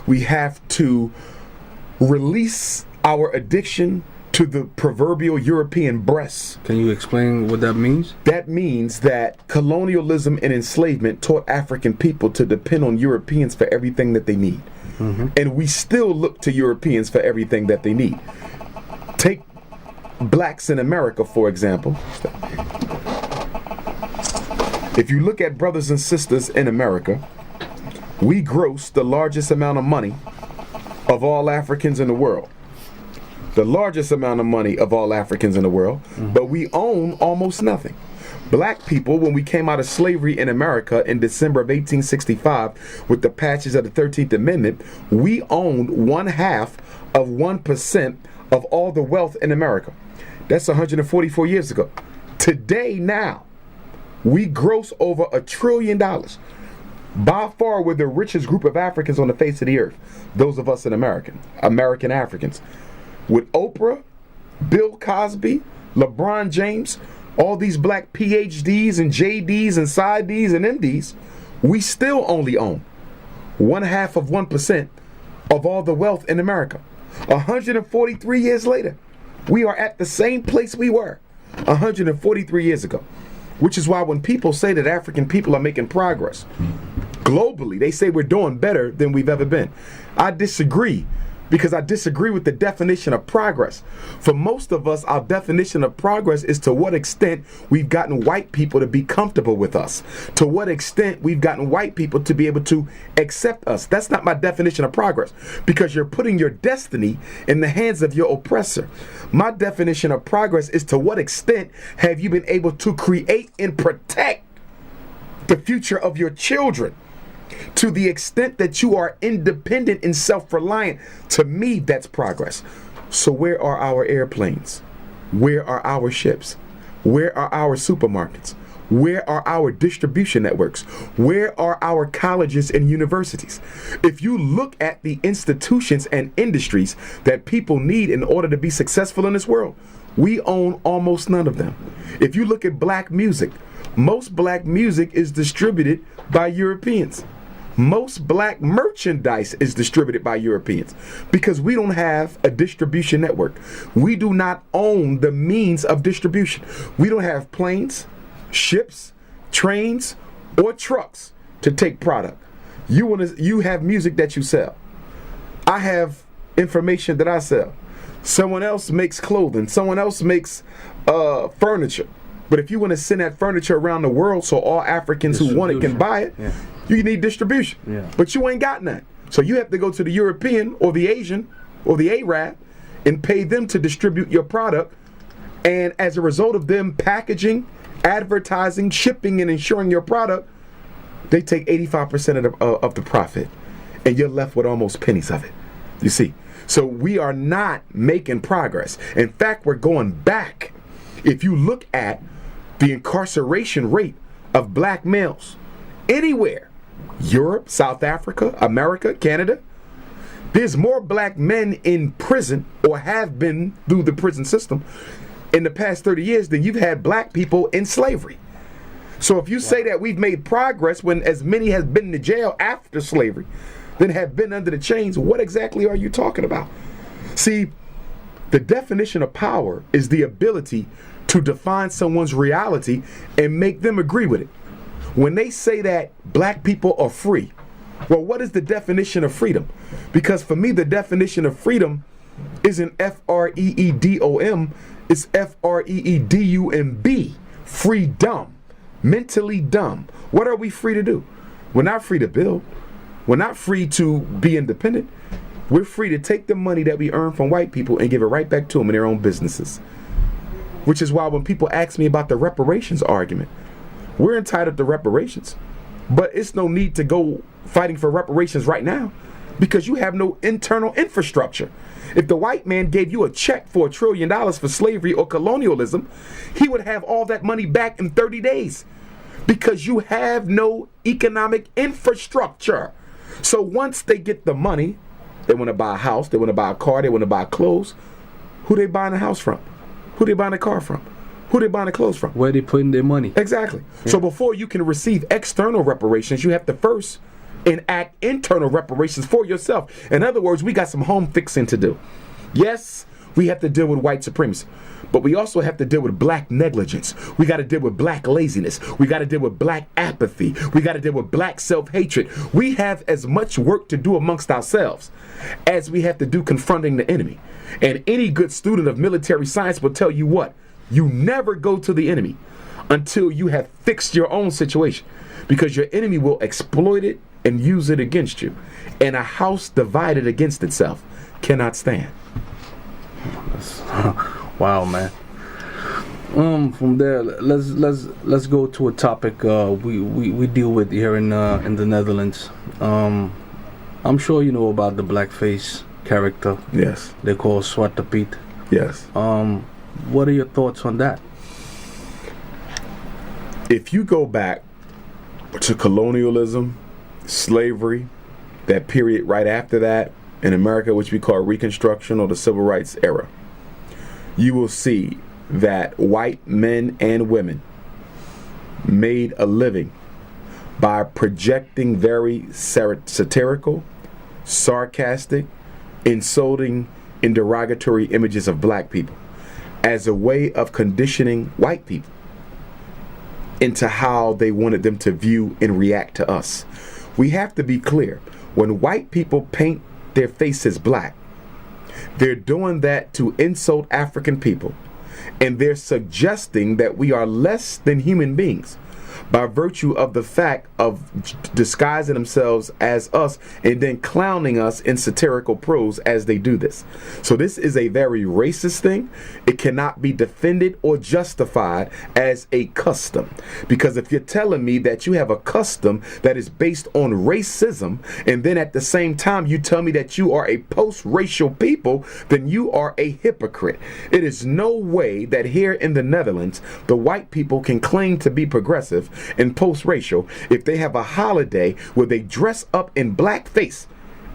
We have to release our addiction to the proverbial European breasts. Can you explain what that means? That means that colonialism and enslavement taught African people to depend on Europeans for everything that they need. And we still look to Europeans for everything that they need. Take blacks in America, for example. If you look at brothers and sisters in America, we gross the largest amount of money of all Africans in the world. The largest amount of money of all Africans in the world, but we own almost nothing. Black people, when we came out of slavery in America in December of 1865 with the passage of the 13th Amendment, we owned 0.5% of all the wealth in America. That's 144 years ago. Today, now, we gross over $1 trillion. By far, we're the richest group of Africans on the face of the earth. Those of us in American Africans. With Oprah, Bill Cosby, LeBron James, all these black PhDs and JDs and PsyDs and MDs, we still only own 0.5% of all the wealth in America. 143 years later, we are at the same place we were 143 years ago. Which is why when people say that African people are making progress, globally, they say we're doing better than we've ever been. I disagree, because I disagree with the definition of progress. For most of us, our definition of progress is to what extent we've gotten white people to be comfortable with us. To what extent we've gotten white people to be able to accept us. That's not my definition of progress, because you're putting your destiny in the hands of your oppressor. My definition of progress is to what extent have you been able to create and protect the future of your children. To the extent that you are independent and self-reliant, to me, that's progress. So where are our airplanes? Where are our ships? Where are our supermarkets? Where are our distribution networks? Where are our colleges and universities? If you look at the institutions and industries that people need in order to be successful in this world, we own almost none of them. If you look at black music, most black music is distributed by Europeans. Most black merchandise is distributed by Europeans because we don't have a distribution network. We do not own the means of distribution. We don't have planes, ships, trains, or trucks to take product. You have music that you sell. I have information that I sell. Someone else makes clothing. Someone else makes furniture. But if you want to send that furniture around the world so all Africans who want it can buy it, you need distribution. But you ain't got none. So you have to go to the European or the Asian or the Arab and pay them to distribute your product. And as a result of them packaging, advertising, shipping, and insuring your product, they take 85% of the profit. And you're left with almost pennies of it. You see? So we are not making progress. In fact, we're going back. If you look at the incarceration rate of black males anywhere, Europe, South Africa, America, Canada, there's more black men in prison or have been through the prison system in the past 30 years than you've had black people in slavery. So if you say that we've made progress when as many has been in jail after slavery than have been under the chains, what exactly are you talking about? See, the definition of power is the ability to define someone's reality and make them agree with it. When they say that black people are free, well, what is the definition of freedom? Because for me, the definition of freedom isn't F-R-E-E-D-O-M, it's F-R-E-E-D-U-M-B, freedom, mentally dumb. What are we free to do? We're not free to build. We're not free to be independent. We're free to take the money that we earn from white people and give it right back to them in their own businesses. Which is why when people ask me about the reparations argument, we're entitled to reparations, but it's no need to go fighting for reparations right now because you have no internal infrastructure. If the white man gave you a check for $1 trillion for slavery or colonialism, he would have all that money back in 30 days because you have no economic infrastructure. So once they get the money, they want to buy a house, they want to buy a car, they want to buy clothes. Who they buying a house from? Who they buying a car from? Who they buying the clothes from? Where they putting their money? Exactly. Yeah. So before you can receive external reparations, you have to first enact internal reparations for yourself. In other words, we got some home fixing to do. Yes, we have to deal with white supremacy, but we also have to deal with black negligence. We got to deal with black laziness. We got to deal with black apathy. We got to deal with black self-hatred. We have as much work to do amongst ourselves as we have to do confronting the enemy. And any good student of military science will tell you what? You never go to the enemy until you have fixed your own situation, because your enemy will exploit it and use it against you. And a house divided against itself cannot stand. Wow, man. From there, let's go to a topic we deal with here in the Netherlands. I'm sure you know about the blackface character. Yes. They call Zwarte Piet. Yes. What are your thoughts on that? If you go back to colonialism, slavery, that period right after that in America, which we call Reconstruction or the Civil Rights era, you will see that white men and women made a living by projecting very satirical, sarcastic, insulting, and derogatory images of black people as a way of conditioning white people into how they wanted them to view and react to us. We have to be clear. When white people paint their faces black, they're doing that to insult African people, and they're suggesting that we are less than human beings by virtue of the fact of disguising themselves as us and then clowning us in satirical prose as they do this. So this is a very racist thing. It cannot be defended or justified as a custom, because if you're telling me that you have a custom that is based on racism, and then at the same time you tell me that you are a post-racial people, then you are a hypocrite. It is no way that here in the Netherlands the white people can claim to be progressive and post-racial if they have a holiday where they dress up in blackface.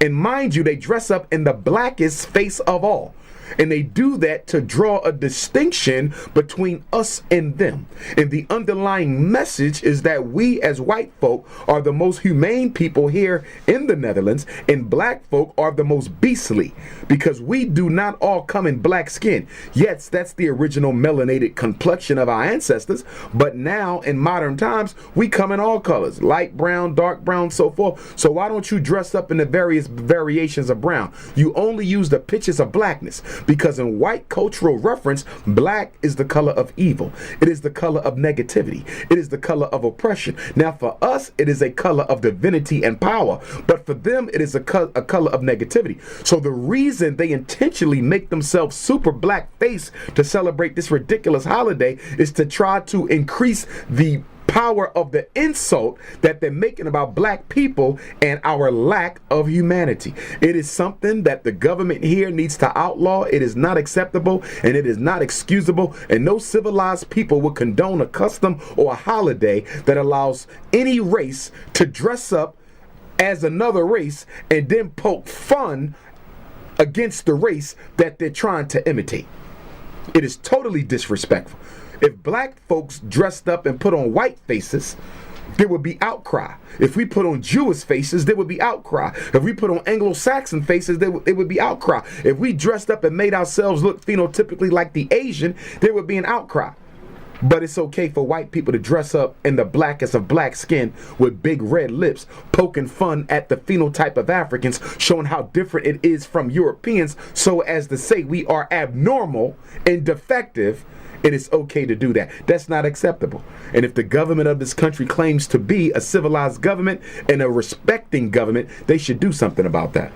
And mind you, they dress up in the blackest face of all. And they do that to draw a distinction between us and them. And the underlying message is that we as white folk are the most humane people here in the Netherlands, and black folk are the most beastly, because we do not all come in black skin. Yes, that's the original melanated complexion of our ancestors, but now in modern times we come in all colors, light brown, dark brown, so forth. So why don't you dress up in the various variations of brown? You only use the pitches of blackness, because in white cultural reference, black is the color of evil. It is the color of negativity. It is the color of oppression. Now for us, it is a color of divinity and power, but for them, it is a color of negativity. So the reason they intentionally make themselves super black face to celebrate this ridiculous holiday is to try to increase the power of the insult that they're making about black people and our lack of humanity. It is something that the government here needs to outlaw. It is not acceptable and it is not excusable, and no civilized people would condone a custom or a holiday that allows any race to dress up as another race and then poke fun against the race that they're trying to imitate. It is totally disrespectful. If black folks dressed up and put on white faces, there would be outcry. If we put on Jewish faces, there would be outcry. If we put on Anglo-Saxon faces, it would be outcry. If we dressed up and made ourselves look phenotypically like the Asian, there would be an outcry. But it's okay for white people to dress up in the blackest of black skin with big red lips, poking fun at the phenotype of Africans, showing how different it is from Europeans, so as to say we are abnormal and defective. It is okay to do that. That's not acceptable. And if the government of this country claims to be a civilized government and a respecting government, they should do something about that.